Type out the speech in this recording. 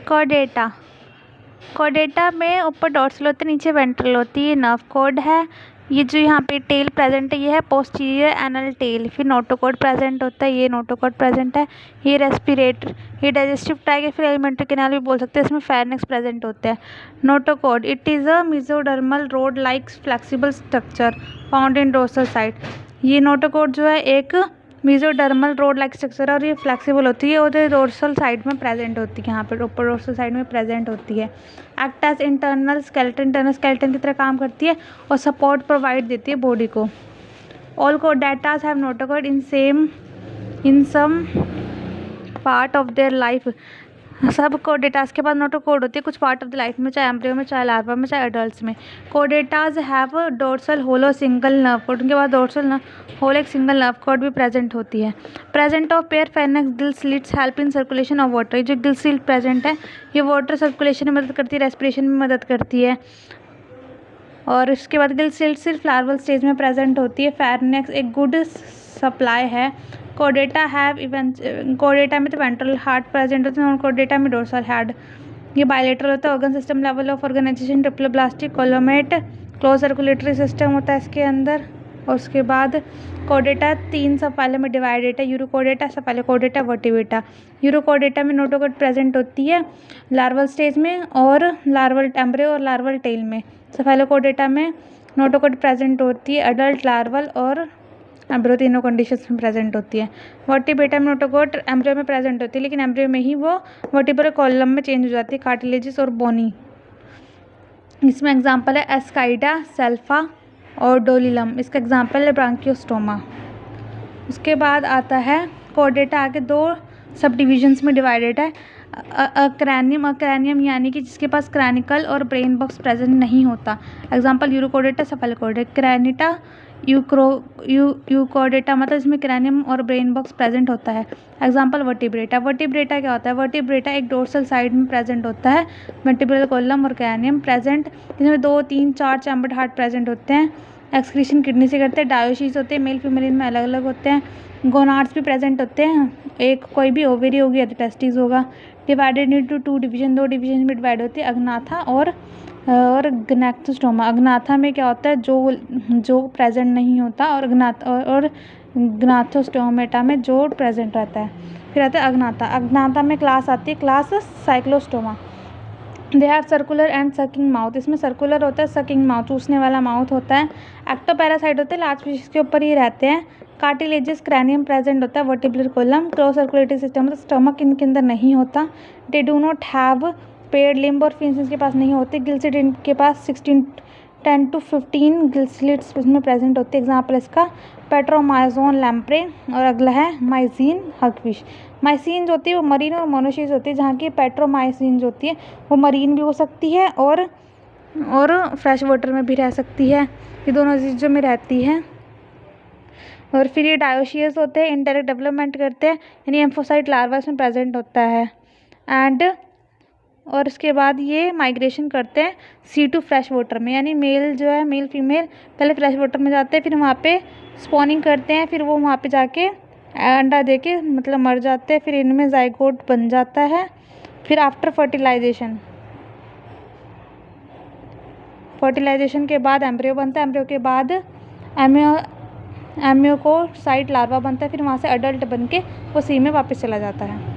Chordata. Chordata में ऊपर dorsal होते हैं, नीचे वेंट्रल होती है, ये नर्व कॉर्ड है। ये जो यहाँ पे टेल प्रेजेंट है ये है पोस्टीरियर एनल टेल। फिर नोटोकॉर्ड प्रेजेंट होता है, ये नोटोकॉर्ड प्रेजेंट है। ये रेस्पिरेटर, ये डाइजेस्टिव ट्रैक या फिर एलिमेंट्री कैनाल भी बोल सकते हैं, इसमें फेरिंक्स प्रेजेंट होते हैं। Notochord, it is a mesodermal road like flexible structure found in dorsal side. ये नोटोकॉर्ड जो है एक मेसोडर्मल रोड लाइक स्ट्रक्चर और ये फ्लेक्सिबल होती है और ये डोर्सल साइड में प्रेजेंट होती है, यहाँ पर ऊपर डोर्सल साइड में प्रेजेंट होती है। एक्ट एज इंटरनल स्केलेटन की तरह काम करती है और सपोर्ट प्रोवाइड देती है बॉडी को। All chordates have notochord in some part of their life. सब कॉर्डेटास के पास नोटोकॉर्ड होती है कुछ पार्ट ऑफ द लाइफ में, चाहे एम्ब्रियो में, चाहे लार्वा में, चाहे एडल्ट्स में। Chordates have dorsal hollow single nerve cord, उनके पास डोर्सल होल एक सिंगल नर्व कॉर्ड भी प्रेजेंट होती है। Present of pair pharynx gill slits help in circulation of water. जो गिल स्लिट प्रेजेंट है ये वाटर सर्कुलेशन में मदद करती है, रेस्पिरेशन में मदद करती है। और इसके बाद गिल स्लिट सिर्फ लार्वल स्टेज में प्रेजेंट होती है। फेरिंक्स एक गुड सप्लाई है। कॉर्डेटा हैव कॉर्डेटा में तो वेंट्रल हार्ट प्रेजेंट होते हैं और कॉर्डेटा में डोर्सल हेड। ये बायलेटरल होता है। Organ system level of organisation triploblastic coelomate closed circulatory system होता है इसके अंदर। और उसके बाद कॉर्डेटा 3 सब फाइलों में डिवाइडेड है, यूरोकॉर्डेटा, सेफेलोकॉर्डेटा, वर्टिब्रेटा। यूरोकॉर्डेटा में नोटोकॉर्ड प्रेजेंट होती है लार्वल स्टेज में और लार्वल एम्ब्रियो और लार्वल टेल में। सेफेलोकॉर्डेटा में नोटोकॉर्ड प्रेजेंट होती है एडल्ट, लार्वल और एम्ब्रियो तीनों कंडीशंस में प्रेजेंट होती है। वर्टिब्रेटा में नोटोकॉर्ड एम्ब्रियो में प्रेजेंट होती है लेकिन एम्ब्रियो में ही वो वर्टिब्रल कॉलम में चेंज हो जाती है, कार्टिलेजिस और बोनी। इसमें एग्जांपल है एस्काइडा, सेल्फा और डोलिलम। इसका एग्जांपल है ब्रांकियोस्टोमा। उसके बाद आता है कॉर्डेटा आगे 2 सब डिविजन्स में डिवाइडेड है। क्रैनियम यानी कि जिसके पास क्रैनिकल और ब्रेन बॉक्स प्रेजेंट नहीं होता। Example urochordata, cephalochordata. Craniata euchordata मतलब इसमें क्रैनियम और ब्रेन बॉक्स प्रेजेंट होता है। Example vertebrata. वर्टिब्रेटा क्या होता है? वर्टिब्रेटा एक डोर्सल साइड में प्रेजेंट होता है, वर्टिब्रल कॉलम और क्रैनियम प्रेजेंट। इसमें 2, 3, 4 चैम्बर्ड हार्ट प्रेजेंट होते हैं। एक्सक्रीशन किडनी से करते हैं। डायोशीज होते हैं, मेल फीमेल में अलग अलग होते हैं। गोनाड्स भी प्रेजेंट होते हैं, एक कोई भी ओवेरी होगी या तो टेस्टिस होगा। डिवाइडेड इनटू 2 डिवीजन, 2 डिवीजन में डिवाइड होती है, अग्नाथा और गनाथोस्टोमा। अग्नाथा में क्या होता है जो प्रेजेंट नहीं होता और गनाथोस्टोमेटा में जो प्रेजेंट रहता है। फिर आता है अग्नाथा। अग्नाथा में क्लास आती है class Cyclostoma. They have circular and sucking mouth. इसमें सर्कुलर होता है, सकिंग माउथ चूसने वाला माउथ होता है। एक्टोपैरासाइट होते हैं, लार्ज फिश के ऊपर ही रहते हैं। कार्टिलेजियस क्रैनियम प्रेजेंट होता है, vertebral column, close circulatory system, मतलब स्टमक इनके अंदर नहीं होता। They do not have paid limb और फिन्स इनके पास नहीं होते। गिल स्लिट इनके पास 10 to 15 गिल स्लिट्स इसमें प्रेजेंट होती है। एग्जाम्पल इसका पेट्रोमाइजोन लैम्प्रे। और अगला है माइसिन हगफिश। माइसिन जो होती है वो मरीन और मोनोशीज होती है, जहाँ की पेट्रोमाइसिन जो होती है वो मरीन भी हो सकती है और फ्रेश वाटर में भी रह सकती है। ये दोनों चीज़ों में रहती है। और फिर ये डायोशियस होते हैं, इनडायरेक्ट डेवलपमेंट करते हैं, यानी एम्फोसाइट लार्वा इसमें प्रेजेंट होता है। और इसके बाद ये माइग्रेशन करते हैं सी टू फ्रेश वाटर में, यानी मेल जो है मेल फीमेल पहले फ्रेश वाटर में जाते हैं, फिर वहाँ पे स्पॉनिंग करते हैं, फिर वो वहाँ पे जाके अंडा दे के मतलब मर जाते हैं, फिर इनमें जाइगोट बन जाता है। फिर आफ्टर फर्टिलाइजेशन के बाद एम्ब्रियो बनता है। एम्ब्रियो के बाद एम्ब्रियो को साइट लार्वा बनता है, फिर वहाँ से अडल्ट बन के वो सी में वापस चला जाता है।